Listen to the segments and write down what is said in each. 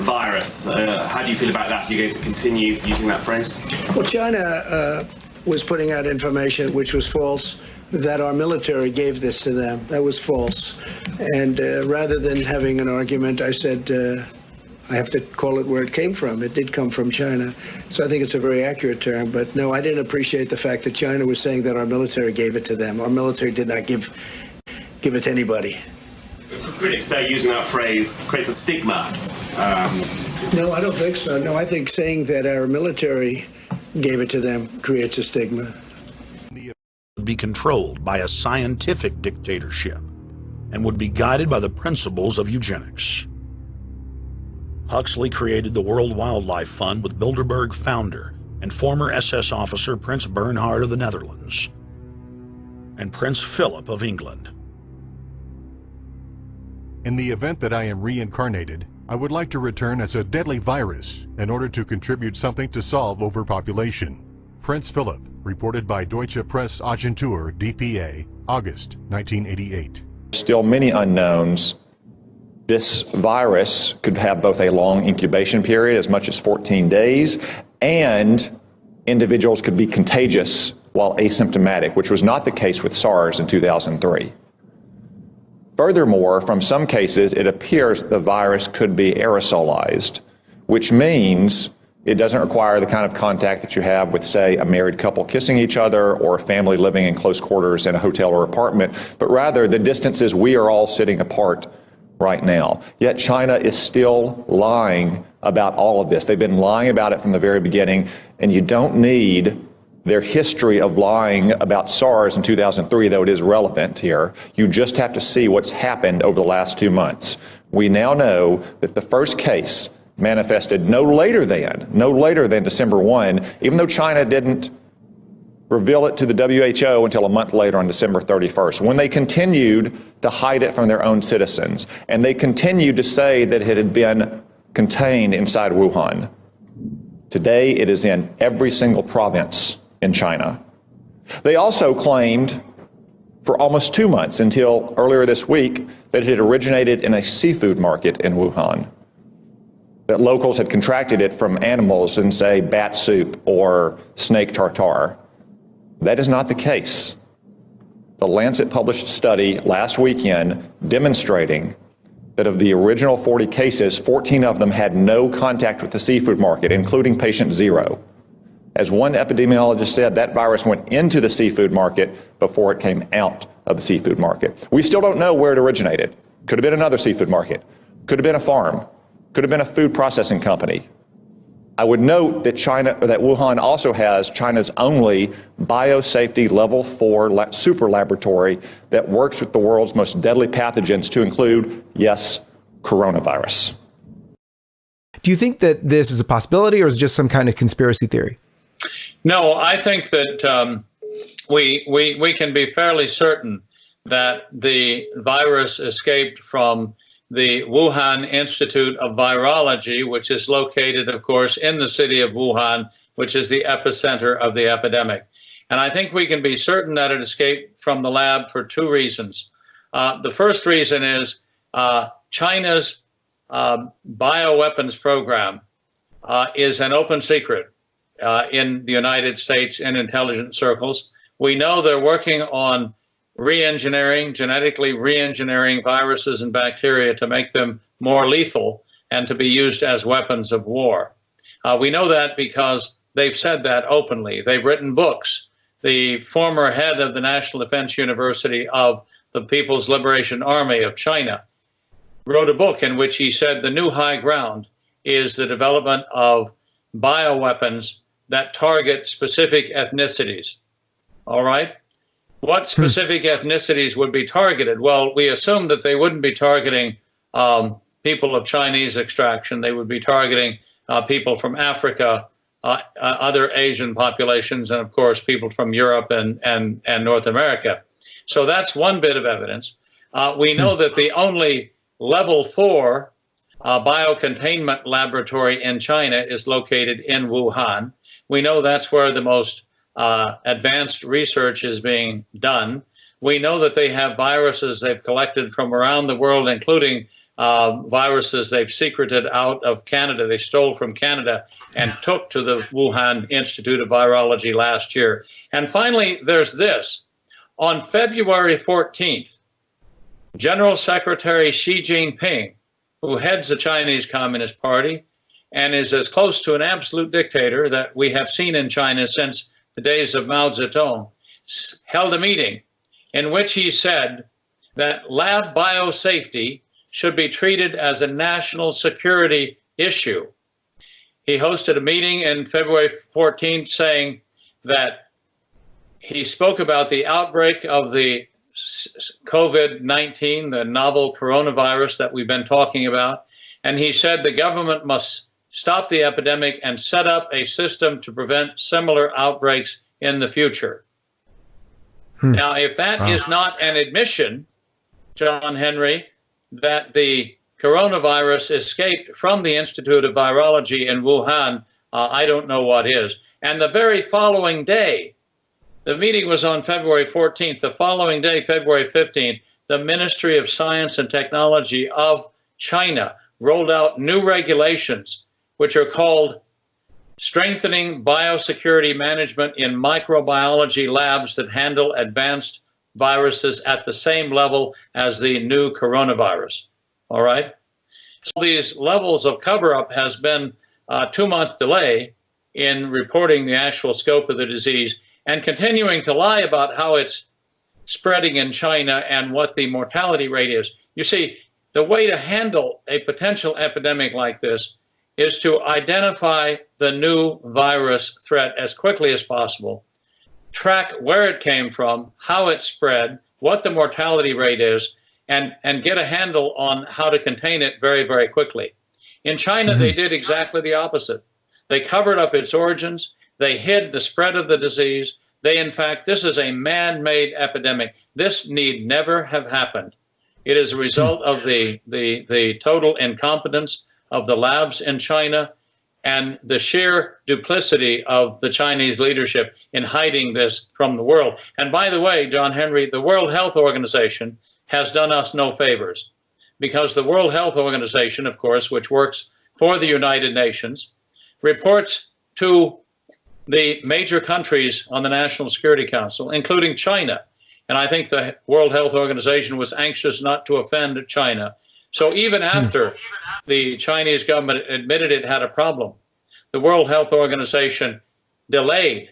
virus. How do you feel about that? Are you going to continue using that phrase? Well, China was putting out information which was false, that our military gave this to them. That was false. And rather than having an argument, I said, I have to call it where it came from. It did come from China. So I think it's a very accurate term. But no, I didn't appreciate the fact that China was saying that our military gave it to them. Our military did not give it to anybody. Critics say using that phrase creates a stigma. No, I don't think so. No, I think saying that our military gave it to them creates a stigma. Would be controlled by a scientific dictatorship and would be guided by the principles of eugenics. Huxley created the World Wildlife Fund with Bilderberg founder and former SS officer Prince Bernhard of the Netherlands and Prince Philip of England. In the event that I am reincarnated, I would like to return as a deadly virus in order to contribute something to solve overpopulation. Prince Philip, reported by Deutsche Presse-Agentur, DPA, August 1988. Still many unknowns. This virus could have both a long incubation period, as much as 14 days, and individuals could be contagious while asymptomatic, which was not the case with SARS in 2003. Furthermore, from some cases, it appears the virus could be aerosolized, which means it doesn't require the kind of contact that you have with, say, a married couple kissing each other or a family living in close quarters in a hotel or apartment, but rather the distances we are all sitting apart right now. Yet China is still lying about all of this. They've been lying about it from the very beginning, and you don't need their history of lying about SARS in 2003, though it is relevant here. You just have to see what's happened over the last 2 months. We now know that the first case manifested no later than December 1, even though China didn't reveal it to the WHO until a month later on December 31st, when they continued to hide it from their own citizens. And they continued to say that it had been contained inside Wuhan. Today, it is in every single province in China. They also claimed for almost 2 months, until earlier this week, that it had originated in a seafood market in Wuhan, that locals had contracted it from animals in, say, bat soup or snake tartare. That is not the case. The Lancet published a study last weekend demonstrating that of the original 40 cases, 14 of them had no contact with the seafood market, including patient 0. As one epidemiologist said, that virus went into the seafood market before it came out of the seafood market. We still don't know where it originated. Could have been another seafood market. Could have been a farm. Could have been a food processing company. I would note that Wuhan also has China's only biosafety level 4 super laboratory that works with the world's most deadly pathogens, to include, yes, coronavirus. Do you think that this is a possibility, or is it just some kind of conspiracy theory? No, I think that we can be fairly certain that the virus escaped from the Wuhan Institute of Virology, which is located, of course, in the city of Wuhan, which is the epicenter of the epidemic. And I think we can be certain that it escaped from the lab for 2 reasons. The first reason is China's bioweapons program is an open secret in the United States in intelligence circles. We know they're working on genetically re-engineering viruses and bacteria to make them more lethal and to be used as weapons of war. We know that because they've said that openly. They've written books. The former head of the National Defense University of the People's Liberation Army of China wrote a book in which he said the new high ground is the development of bioweapons that target specific ethnicities. All right? What specific ethnicities would be targeted? Well, we assume that they wouldn't be targeting people of Chinese extraction. They would be targeting people from Africa, other Asian populations, and of course, people from Europe and North America. So that's one bit of evidence. We know that the only level 4 biocontainment laboratory in China is located in Wuhan. We know that's where the most advanced research is being done. We know that they have viruses they've collected from around the world, including viruses they've secreted out of Canada. They stole from Canada and took to the Wuhan Institute of Virology last year. And finally, there's this. On February 14th, General Secretary Xi Jinping, who heads the Chinese Communist Party and is as close to an absolute dictator that we have seen in China since the days of Mao Zedong, held a meeting in which he said that lab biosafety should be treated as a national security issue. He hosted a meeting in February 14th saying that he spoke about the outbreak of the COVID-19, the novel coronavirus that we've been talking about, and he said the government must stop the epidemic and set up a system to prevent similar outbreaks in the future. Now, if that is not an admission, John Henry, that the coronavirus escaped from the Institute of Virology in Wuhan, I don't know what is. And the very following day, the meeting was on February 14th. The following day, February 15th, the Ministry of Science and Technology of China rolled out new regulations, which are called Strengthening Biosecurity Management in Microbiology Labs that handle advanced viruses at the same level as the new coronavirus. All right? So these levels of cover-up has been a 2-month delay in reporting the actual scope of the disease and continuing to lie about how it's spreading in China and what the mortality rate is. You see, the way to handle a potential epidemic like this is to identify the new virus threat as quickly as possible, track where it came from, how it spread, what the mortality rate is, and get a handle on how to contain it very, very quickly. In China, they did exactly the opposite. They covered up its origins. They hid the spread of the disease. In fact, this is a man-made epidemic. This need never have happened. It is a result of the total incompetence of the labs in China and the sheer duplicity of the Chinese leadership in hiding this from the world. And by the way, John Henry, the World Health Organization has done us no favors, because the World Health Organization, of course, which works for the United Nations, reports to the major countries on the National Security Council, including China. And I think the World Health Organization was anxious not to offend China. So even after the Chinese government admitted it had a problem, the World Health Organization delayed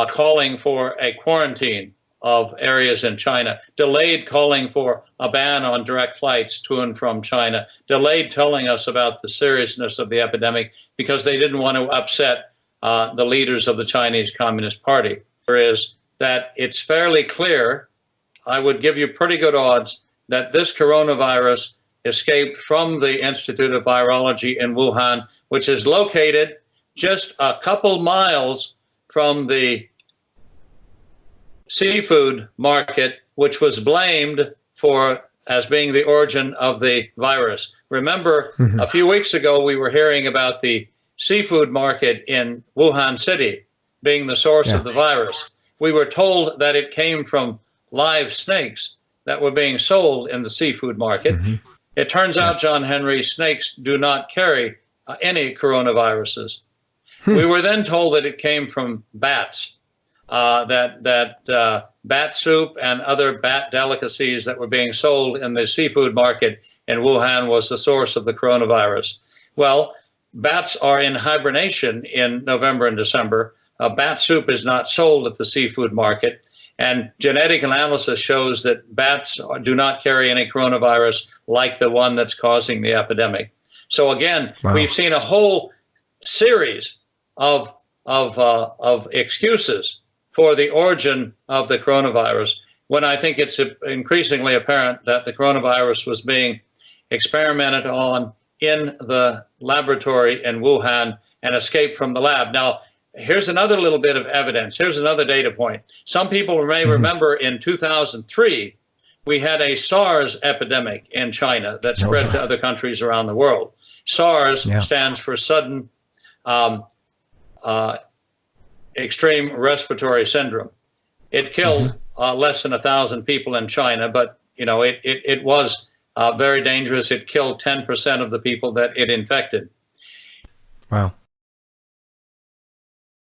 calling for a quarantine of areas in China, delayed calling for a ban on direct flights to and from China, delayed telling us about the seriousness of the epidemic because they didn't want to upset the leaders of the Chinese Communist Party. There is that it's fairly clear, I would give you pretty good odds, that this coronavirus escaped from the Institute of Virology in Wuhan, which is located just a couple miles from the seafood market, which was blamed for as being the origin of the virus. Remember, a few weeks ago, we were hearing about the seafood market in Wuhan City being the source of the virus. We were told that it came from live snakes that were being sold in the seafood market. It turns out, John Henry, snakes do not carry any coronaviruses. We were then told that it came from bats, that bat soup and other bat delicacies that were being sold in the seafood market in Wuhan was the source of the coronavirus. Well, bats are in hibernation in November and December. Bat soup is not sold at the seafood market. And genetic analysis shows that bats do not carry any coronavirus like the one that's causing the epidemic. So again, we've seen a whole series of excuses for the origin of the coronavirus, when I think it's increasingly apparent that the coronavirus was being experimented on in the laboratory in Wuhan and escaped from the lab. Now, here's another little bit of evidence. Here's another data point. Some people may remember in 2003, we had a SARS epidemic in China that spread to other countries around the world. SARS stands for sudden extreme respiratory syndrome. It killed less than 1,000 people in China, but you know it was very dangerous. It killed 10% of the people that it infected. Wow.